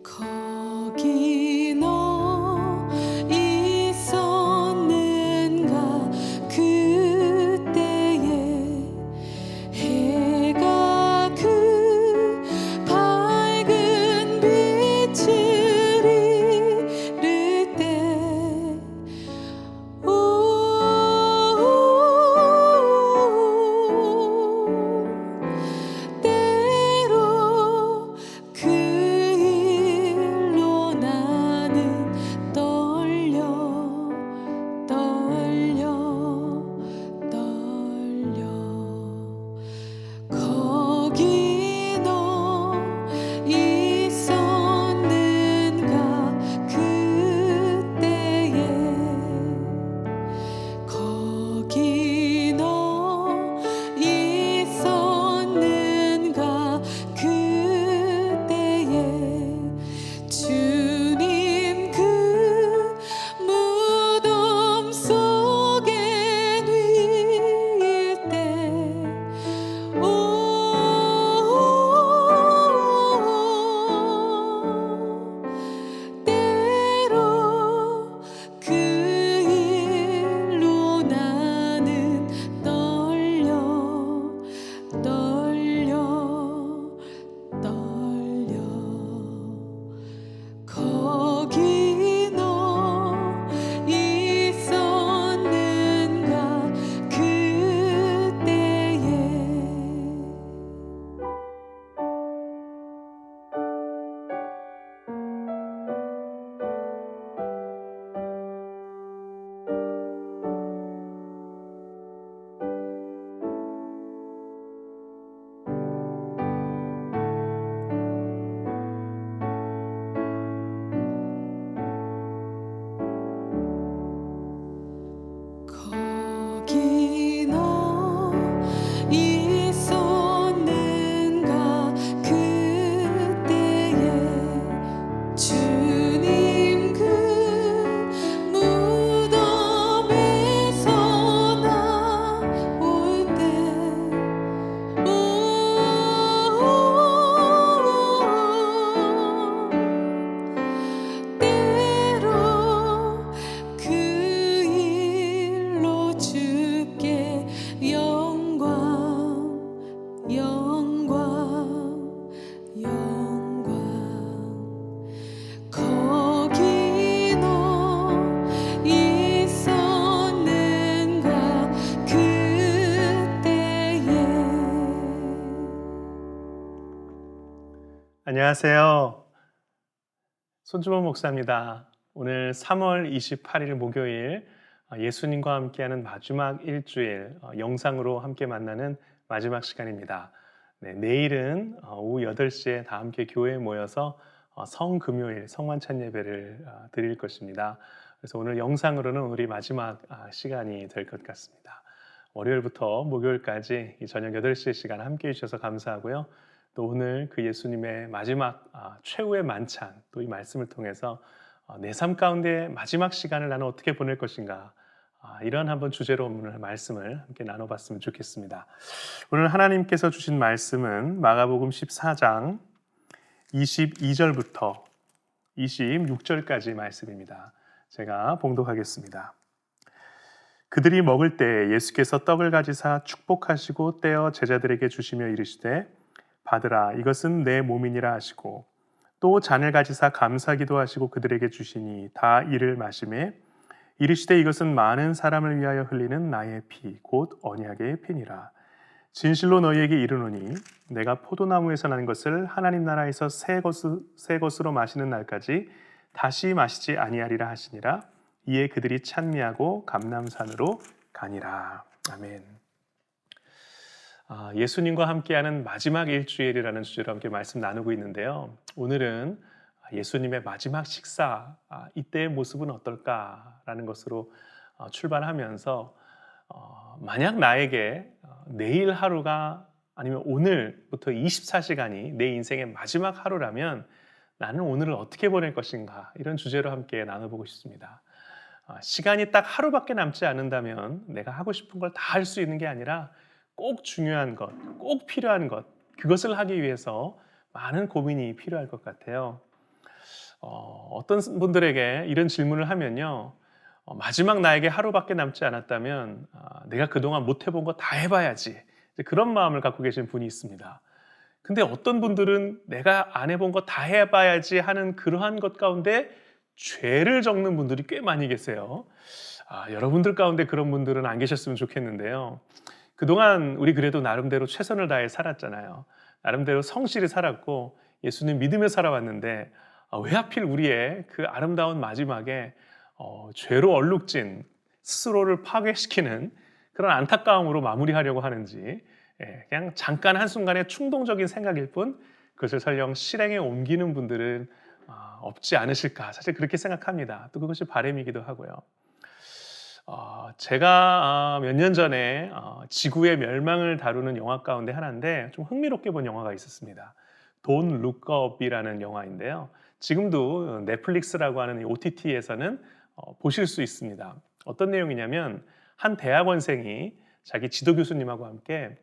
거기 너 있었는가 그때에 해가 그 밝은 빛을 잃을 때 때로 그 일로 나는 떨려 거기 너 있었는가 그때에 거기 너 있었는가 그때에 주님 그 무덤 속에 누일 때 때로 그 일로 나는 떨려 거기 너 있었는가 그때에 거기 너 있었는가 그때에 주님 그 무덤에서 나올 때 때로 그 일로 주께 영광 거기 너 있었는가 그때에 안녕하세요. 손주범 목사입니다. 오늘 3월 28일 목요일 예수님과 함께하는 마지막 일주일 영상으로 함께 만나는 마지막 시간입니다. 네, 내일은 오후 8시에 다 함께 교회에 모여서 성금요일 성만찬 예배를 드릴 것입니다. 그래서 오늘 영상으로는 우리 마지막 시간이 될 것 같습니다. 월요일부터 목요일까지 이 저녁 8시의 시간 함께 해주셔서 감사하고요. 또 오늘 그 예수님의 마지막 최후의 만찬, 또 이 말씀을 통해서 내 삶 가운데 마지막 시간을 나는 어떻게 보낼 것인가, 이런 한번 주제로 오늘 말씀을 함께 나눠봤으면 좋겠습니다. 오늘 하나님께서 주신 말씀은 마가복음 14장 22절부터 26절까지 말씀입니다. 제가 봉독하겠습니다. 그들이 먹을 때 예수께서 떡을 가지사 축복하시고 떼어 제자들에게 주시며 이르시되 받으라 이것은 내 몸이니라 하시고 또 잔을 가지사 감사기도 하시고 그들에게 주시니 다 이를 마시매 이르시되 이것은 많은 사람을 위하여 흘리는 나의 피 곧 언약의 피니라. 진실로 너희에게 이르노니 내가 포도나무에서 난 것을 하나님 나라에서 새 것으로 마시는 날까지 다시 마시지 아니하리라 하시니라. 이에 그들이 찬미하고 감람산으로 가니라. 아멘. 예수님과 함께하는 마지막 일주일이라는 주제로 함께 말씀 나누고 있는데요. 오늘은 예수님의 마지막 식사, 이때의 모습은 어떨까라는 것으로 출발하면서 만약 나에게 내일 하루가 아니면 오늘부터 24시간이 내 인생의 마지막 하루라면 나는 오늘을 어떻게 보낼 것인가, 이런 주제로 함께 나눠보고 싶습니다. 시간이 딱 하루밖에 남지 않는다면 내가 하고 싶은 걸 다 할 수 있는 게 아니라 꼭 중요한 것, 꼭 필요한 것, 그것을 하기 위해서 많은 고민이 필요할 것 같아요. 어떤 분들에게 이런 질문을 하면요. 마지막 나에게 하루밖에 남지 않았다면 내가 그동안 못 해본 거 다 해봐야지. 이제 그런 마음을 갖고 계신 분이 있습니다. 근데 어떤 분들은 내가 안 해본 거 다 해봐야지 하는 그러한 것 가운데 죄를 적는 분들이 꽤 많이 계세요. 여러분들 가운데 그런 분들은 안 계셨으면 좋겠는데요. 그동안 우리 그래도 나름대로 최선을 다해 살았잖아요. 나름대로 성실히 살았고 예수님 믿으며 살아왔는데 왜 하필 우리의 그 아름다운 마지막에 죄로 얼룩진 스스로를 파괴시키는 그런 안타까움으로 마무리하려고 하는지 그냥 잠깐 한순간의 충동적인 생각일 뿐 그것을 설령 실행에 옮기는 분들은 없지 않으실까 사실 그렇게 생각합니다. 또 그것이 바람이기도 하고요. 제가 몇 년 전에 지구의 멸망을 다루는 영화 가운데 하나인데 좀 흥미롭게 본 영화가 있었습니다. Don't Look Up이라는 영화인데요. 지금도 넷플릭스라고 하는 이 OTT에서는 보실 수 있습니다. 어떤 내용이냐면 한 대학원생이 자기 지도 교수님하고 함께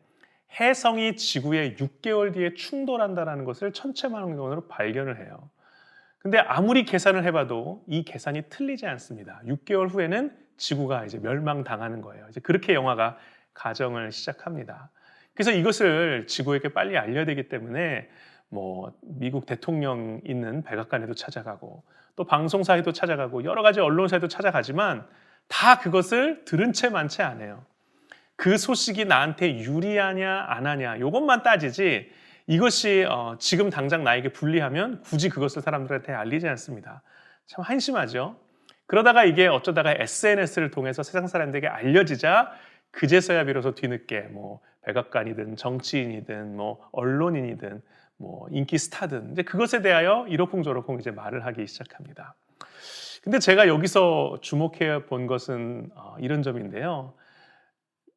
해성이 지구에 6개월 뒤에 충돌한다는 것을 천체망원으로 발견을 해요. 근데 아무리 계산을 해봐도 이 계산이 틀리지 않습니다. 6개월 후에는 지구가 이제 멸망당하는 거예요. 이제 그렇게 영화가 가정을 시작합니다. 그래서 이것을 지구에게 빨리 알려야 되기 때문에 뭐 미국 대통령 있는 백악관에도 찾아가고 또 방송사에도 찾아가고 여러 가지 언론사에도 찾아가지만 다 그것을 들은 채 만 채 안 해요. 그 소식이 나한테 유리하냐 안 하냐 이것만 따지지 이것이 지금 당장 나에게 불리하면 굳이 그것을 사람들한테 알리지 않습니다. 참 한심하죠. 그러다가 이게 어쩌다가 SNS를 통해서 세상 사람들에게 알려지자 그제서야 비로소 뒤늦게 뭐 백악관이든 정치인이든 뭐 언론인이든 뭐 인기 스타든 이제 그것에 대하여 이러쿵저러쿵 이제 말을 하기 시작합니다. 근데 제가 여기서 주목해 본 것은 이런 점인데요.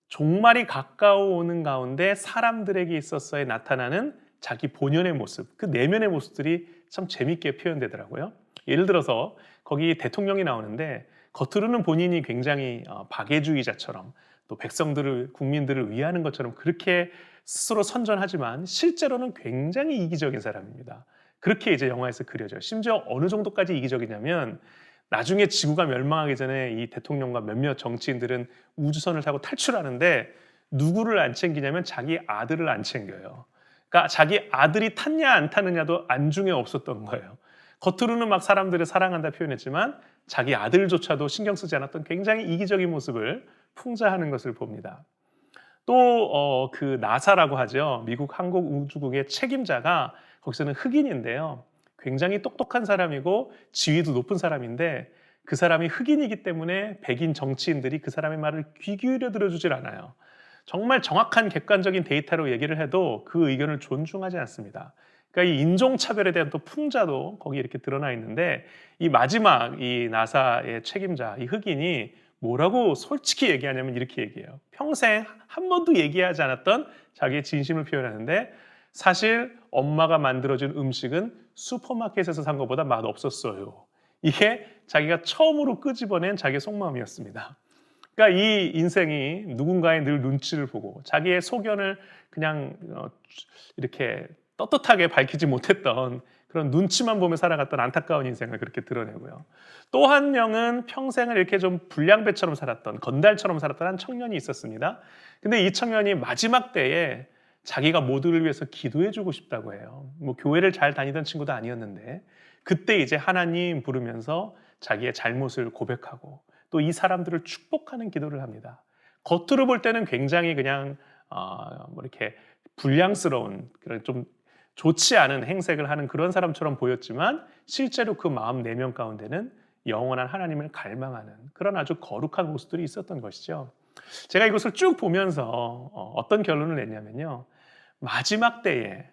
종말이 가까워오는 가운데 사람들에게 있어서의 나타나는 자기 본연의 모습, 그 내면의 모습들이 참 재밌게 표현되더라고요. 예를 들어서 거기 대통령이 나오는데 겉으로는 본인이 굉장히 박애주의자처럼 또 백성들을 국민들을 위하는 것처럼 그렇게 스스로 선전하지만 실제로는 굉장히 이기적인 사람입니다. 그렇게 이제 영화에서 그려져요. 심지어 어느 정도까지 이기적이냐면 나중에 지구가 멸망하기 전에 이 대통령과 몇몇 정치인들은 우주선을 타고 탈출하는데 누구를 안 챙기냐면 자기 아들을 안 챙겨요. 그러니까 자기 아들이 탔냐 안 타느냐도 안중에 없었던 거예요. 겉으로는 막 사람들을 사랑한다 표현했지만 자기 아들조차도 신경 쓰지 않았던 굉장히 이기적인 모습을 풍자하는 것을 봅니다. 또 그 나사라고 하죠. 미국 항공우주국의 책임자가 거기서는 흑인인데요. 굉장히 똑똑한 사람이고 지위도 높은 사람인데 그 사람이 흑인이기 때문에 백인 정치인들이 그 사람의 말을 귀 기울여 들어주질 않아요. 정말 정확한 객관적인 데이터로 얘기를 해도 그 의견을 존중하지 않습니다. 그러니까 이 인종차별에 대한 또 풍자도 거기 이렇게 드러나 있는데 이 마지막 이 나사의 책임자 이 흑인이 뭐라고 솔직히 얘기하냐면 이렇게 얘기해요. 평생 한 번도 얘기하지 않았던 자기의 진심을 표현하는데 사실 엄마가 만들어준 음식은 슈퍼마켓에서 산 것보다 맛없었어요. 이게 자기가 처음으로 끄집어낸 자기의 속마음이었습니다. 그러니까 이 인생이 누군가의 늘 눈치를 보고 자기의 소견을 그냥 이렇게 떳떳하게 밝히지 못했던 그런 눈치만 보며 살아갔던 안타까운 인생을 그렇게 드러내고요. 또 한 명은 평생을 이렇게 좀 불량배처럼 살았던 건달처럼 살았던 한 청년이 있었습니다. 근데 이 청년이 마지막 때에 자기가 모두를 위해서 기도해주고 싶다고 해요. 뭐 교회를 잘 다니던 친구도 아니었는데 그때 이제 하나님 부르면서 자기의 잘못을 고백하고 또 이 사람들을 축복하는 기도를 합니다. 겉으로 볼 때는 굉장히 그냥 뭐 이렇게 불량스러운 그런 좀 좋지 않은 행색을 하는 그런 사람처럼 보였지만 실제로 그 마음 내면 가운데는 영원한 하나님을 갈망하는 그런 아주 거룩한 모습들이 있었던 것이죠. 제가 이것을 쭉 보면서 어떤 결론을 냈냐면요. 마지막 때에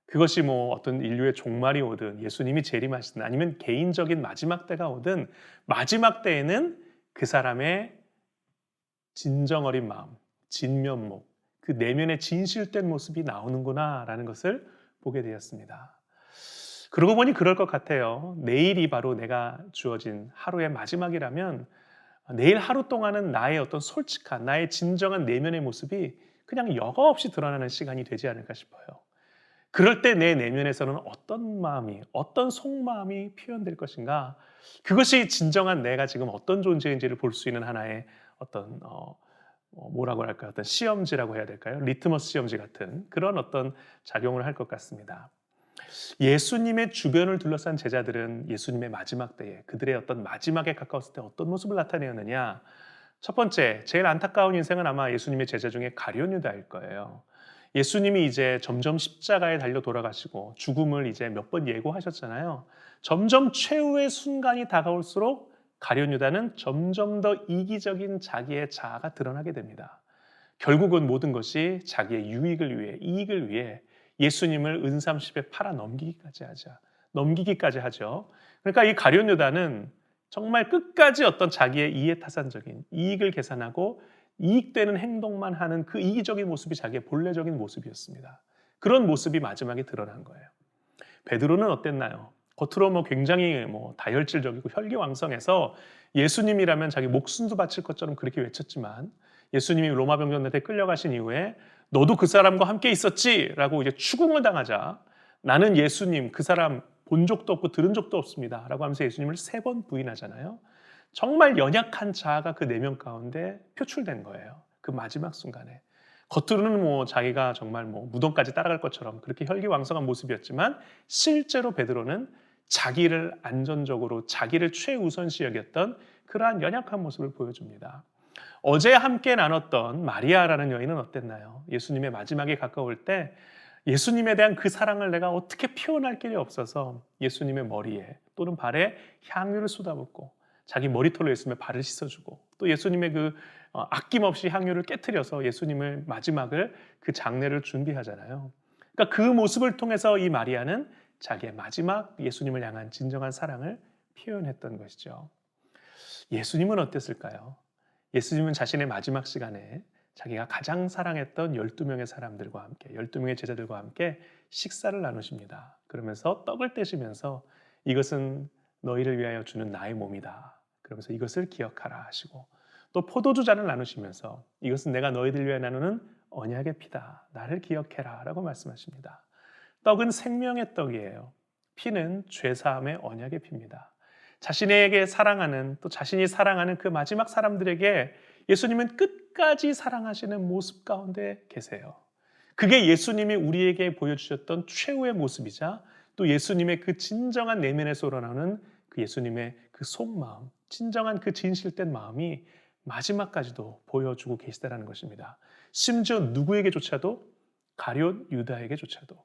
그것이 뭐 어떤 인류의 종말이 오든 예수님이 재림하시든 아니면 개인적인 마지막 때가 오든 마지막 때에는 그 사람의 진정 어린 마음, 진면목, 그 내면의 진실된 모습이 나오는구나라는 것을 보게 되었습니다. 그러고 보니 그럴 것 같아요. 내일이 바로 내가 주어진 하루의 마지막이라면 내일 하루 동안은 나의 어떤 솔직한 나의 진정한 내면의 모습이 그냥 여과 없이 드러나는 시간이 되지 않을까 싶어요. 그럴 때 내 내면에서는 어떤 마음이, 어떤 속마음이 표현될 것인가? 그것이 진정한 내가 지금 어떤 존재인지를 볼 수 있는 하나의 어떤 뭐라고 할까요? 어떤 시험지라고 해야 될까요? 리트머스 시험지 같은 그런 어떤 작용을 할 것 같습니다. 예수님의 주변을 둘러싼 제자들은 예수님의 마지막 때에 그들의 어떤 마지막에 가까웠을 때 어떤 모습을 나타내었느냐? 첫 번째, 제일 안타까운 인생은 아마 예수님의 제자 중에 가룟 유다일 거예요. 예수님이 이제 점점 십자가에 달려 돌아가시고 죽음을 이제 몇 번 예고하셨잖아요. 점점 최후의 순간이 다가올수록 가룟 유다는 점점 더 이기적인 자기의 자아가 드러나게 됩니다. 결국은 모든 것이 자기의 유익을 위해, 이익을 위해 예수님을 은삼십에 팔아 넘기기까지 하죠. 그러니까 이 가룟 유다는 정말 끝까지 어떤 자기의 이해타산적인 이익을 계산하고 이익되는 행동만 하는 그 이기적인 모습이 자기의 본래적인 모습이었습니다. 그런 모습이 마지막에 드러난 거예요. 베드로는 어땠나요? 겉으로 굉장히 다혈질적이고 혈기왕성해서 예수님이라면 자기 목숨도 바칠 것처럼 그렇게 외쳤지만 예수님이 로마 병정단에 끌려가신 이후에 너도 그 사람과 함께 있었지라고 이제 추궁을 당하자 나는 예수님 그 사람 본 적도 없고 들은 적도 없습니다라고 하면서 예수님을 3번 부인하잖아요. 정말 연약한 자아가 그 내면 가운데 표출된 거예요. 그 마지막 순간에. 겉으로는 자기가 정말 무덤까지 따라갈 것처럼 그렇게 혈기왕성한 모습이었지만 실제로 베드로는 자기를 안전적으로 자기를 최우선시 여겼던 그러한 연약한 모습을 보여줍니다. 어제 함께 나눴던 마리아라는 여인은 어땠나요? 예수님의 마지막에 가까울 때 예수님에 대한 그 사랑을 내가 어떻게 표현할 길이 없어서 예수님의 머리에 또는 발에 향유를 쏟아붓고 자기 머리털로 예수님의 발을 씻어주고 또 예수님의 그 아낌없이 향유를 깨트려서 예수님을 마지막을 그 장례를 준비하잖아요. 그러니까 그 모습을 통해서 이 마리아는 자기의 마지막 예수님을 향한 진정한 사랑을 표현했던 것이죠. 예수님은 어땠을까요? 예수님은 자신의 마지막 시간에 자기가 가장 사랑했던 12명의 사람들과 함께 12명의 제자들과 함께 식사를 나누십니다. 그러면서 떡을 떼시면서 이것은 너희를 위하여 주는 나의 몸이다. 그러면서 이것을 기억하라 하시고 또 포도주 잔을 나누시면서 이것은 내가 너희들 위하여 나누는 언약의 피다. 나를 기억해라 라고 말씀하십니다. 떡은 생명의 떡이에요. 피는 죄사함의 언약의 피입니다. 자신에게 사랑하는 또 자신이 사랑하는 그 마지막 사람들에게 예수님은 끝까지 사랑하시는 모습 가운데 계세요. 그게 예수님이 우리에게 보여주셨던 최후의 모습이자 또 예수님의 그 진정한 내면에서 우러나오는 그 예수님의 그 속마음, 진정한 그 진실된 마음이 마지막까지도 보여주고 계시다는 것입니다. 심지어 누구에게조차도 가룟 유다에게조차도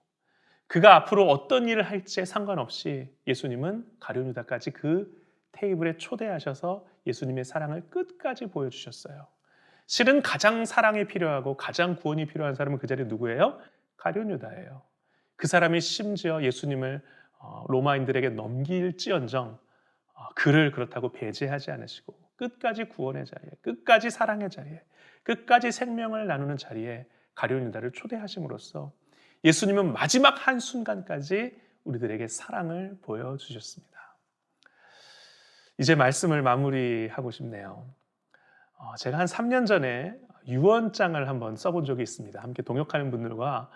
그가 앞으로 어떤 일을 할지에 상관없이 예수님은 가룟 유다까지 그 테이블에 초대하셔서 예수님의 사랑을 끝까지 보여주셨어요. 실은 가장 사랑이 필요하고 가장 구원이 필요한 사람은 그 자리에 누구예요? 가룟 유다예요. 그 사람이 심지어 예수님을 로마인들에게 넘길지언정 그를 그렇다고 배제하지 않으시고 끝까지 구원의 자리에, 끝까지 사랑의 자리에, 끝까지 생명을 나누는 자리에 가룟 유다를 초대하심으로써 예수님은 마지막 한순간까지 우리들에게 사랑을 보여주셨습니다. 이제 말씀을 마무리하고 싶네요. 제가 한 3년 전에 유언장을 한번 써본 적이 있습니다. 함께 동역하는 분들과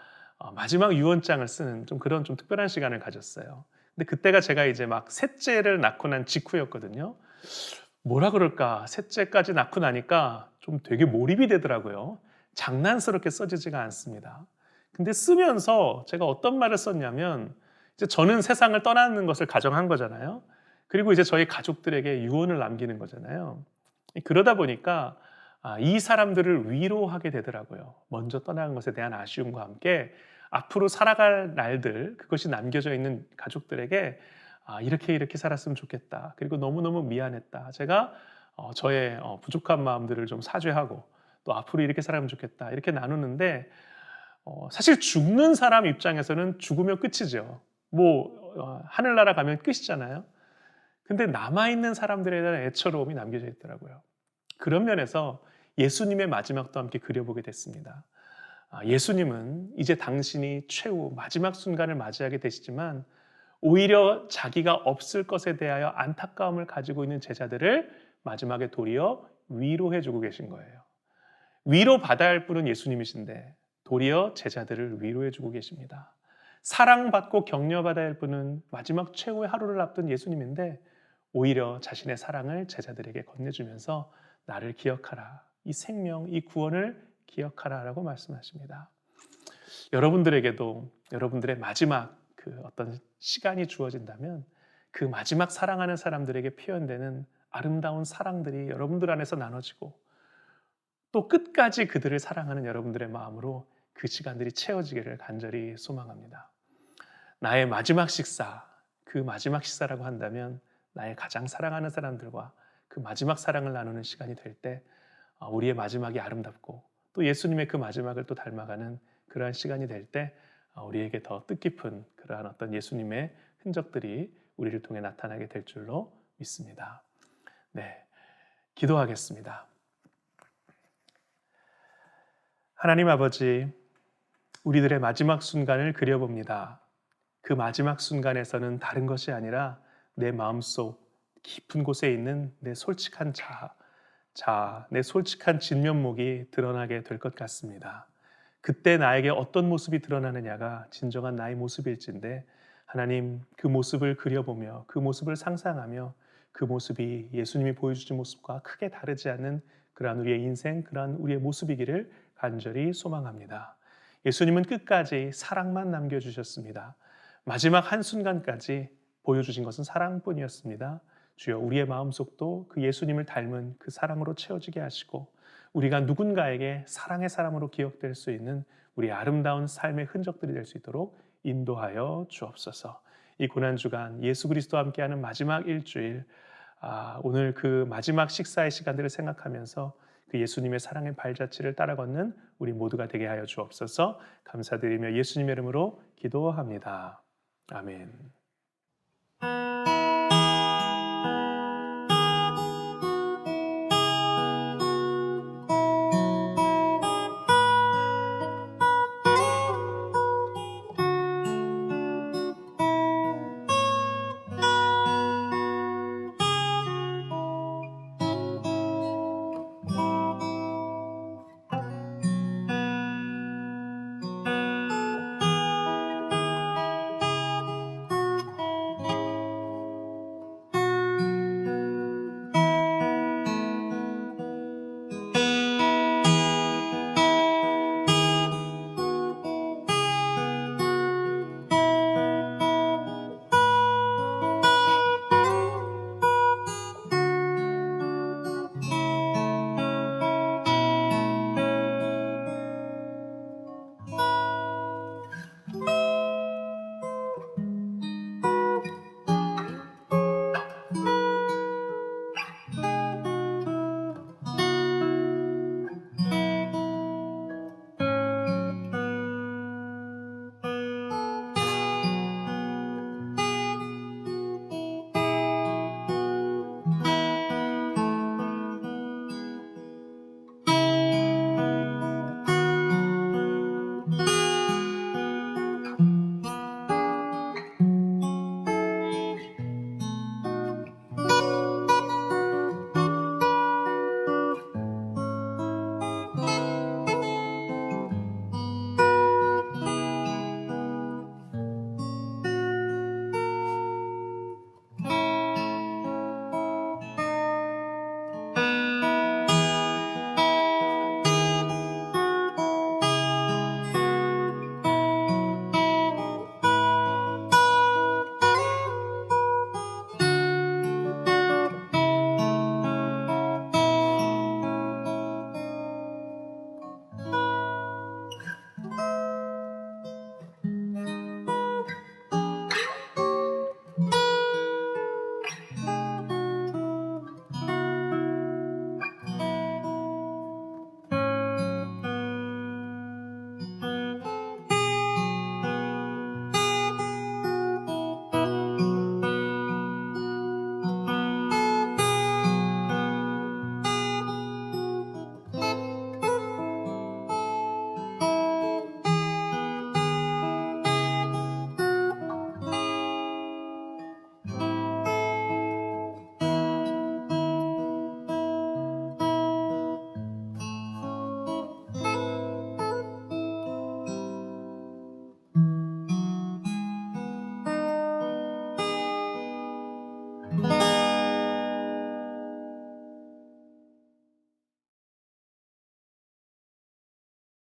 마지막 유언장을 쓰는 그런 특별한 시간을 가졌어요. 근데 그때가 제가 이제 막 셋째를 낳고 난 직후였거든요. 뭐라 그럴까? 셋째까지 낳고 나니까 좀 되게 몰입이 되더라고요. 장난스럽게 써지지가 않습니다. 근데 쓰면서 제가 어떤 말을 썼냐면 이제 저는 세상을 떠나는 것을 가정한 거잖아요. 그리고 이제 저희 가족들에게 유언을 남기는 거잖아요. 그러다 보니까 이 사람들을 위로하게 되더라고요. 먼저 떠나는 것에 대한 아쉬움과 함께 앞으로 살아갈 날들 그것이 남겨져 있는 가족들에게 이렇게 살았으면 좋겠다. 그리고 너무너무 미안했다. 제가 저의 부족한 마음들을 좀 사죄하고 또 앞으로 이렇게 살아가면 좋겠다. 이렇게 나누는데 사실 죽는 사람 입장에서는 죽으면 끝이죠. 하늘나라 가면 끝이잖아요. 근데 남아있는 사람들에 대한 애처로움이 남겨져 있더라고요. 그런 면에서 예수님의 마지막도 함께 그려보게 됐습니다. 예수님은 이제 당신이 최후 마지막 순간을 맞이하게 되시지만 오히려 자기가 없을 것에 대하여 안타까움을 가지고 있는 제자들을 마지막에 도리어 위로해주고 계신 거예요. 위로받아야 할 분은 예수님이신데 도리어 제자들을 위로해주고 계십니다. 사랑받고 격려받아야 할 분은 마지막 최후의 하루를 앞둔 예수님인데 오히려 자신의 사랑을 제자들에게 건네주면서 나를 기억하라. 이 생명, 이 구원을 기억하라라고 말씀하십니다. 여러분들에게도 여러분들의 마지막 그 어떤 시간이 주어진다면 그 마지막 사랑하는 사람들에게 표현되는 아름다운 사랑들이 여러분들 안에서 나눠지고 또 끝까지 그들을 사랑하는 여러분들의 마음으로 그 시간들이 채워지기를 간절히 소망합니다. 나의 마지막 식사, 그 마지막 식사라고 한다면 나의 가장 사랑하는 사람들과 그 마지막 사랑을 나누는 시간이 될 때 우리의 마지막이 아름답고 또 예수님의 그 마지막을 또 닮아가는 그러한 시간이 될 때 우리에게 더 뜻깊은 그러한 어떤 예수님의 흔적들이 우리를 통해 나타나게 될 줄로 믿습니다. 네, 기도하겠습니다. 하나님 아버지, 우리들의 마지막 순간을 그려봅니다. 그 마지막 순간에서는 다른 것이 아니라 내 마음속 깊은 곳에 있는 내 솔직한 내 솔직한 진면목이 드러나게 될 것 같습니다. 그때 나에게 어떤 모습이 드러나느냐가 진정한 나의 모습일진데 하나님 그 모습을 그려보며 그 모습을 상상하며 그 모습이 예수님이 보여주신 모습과 크게 다르지 않는 그러한 우리의 인생, 그러한 우리의 모습이기를 간절히 소망합니다. 예수님은 끝까지 사랑만 남겨주셨습니다. 마지막 한순간까지 보여주신 것은 사랑뿐이었습니다. 주여 우리의 마음속도 그 예수님을 닮은 그 사랑으로 채워지게 하시고 우리가 누군가에게 사랑의 사람으로 기억될 수 있는 우리 아름다운 삶의 흔적들이 될 수 있도록 인도하여 주옵소서. 이 고난주간 예수 그리스도와 함께하는 마지막 일주일, 오늘 그 마지막 식사의 시간들을 생각하면서 그 예수님의 사랑의 발자취를 따라 걷는 우리 모두가 되게 하여 주옵소서. 감사드리며 예수님의 이름으로 기도합니다. 아멘.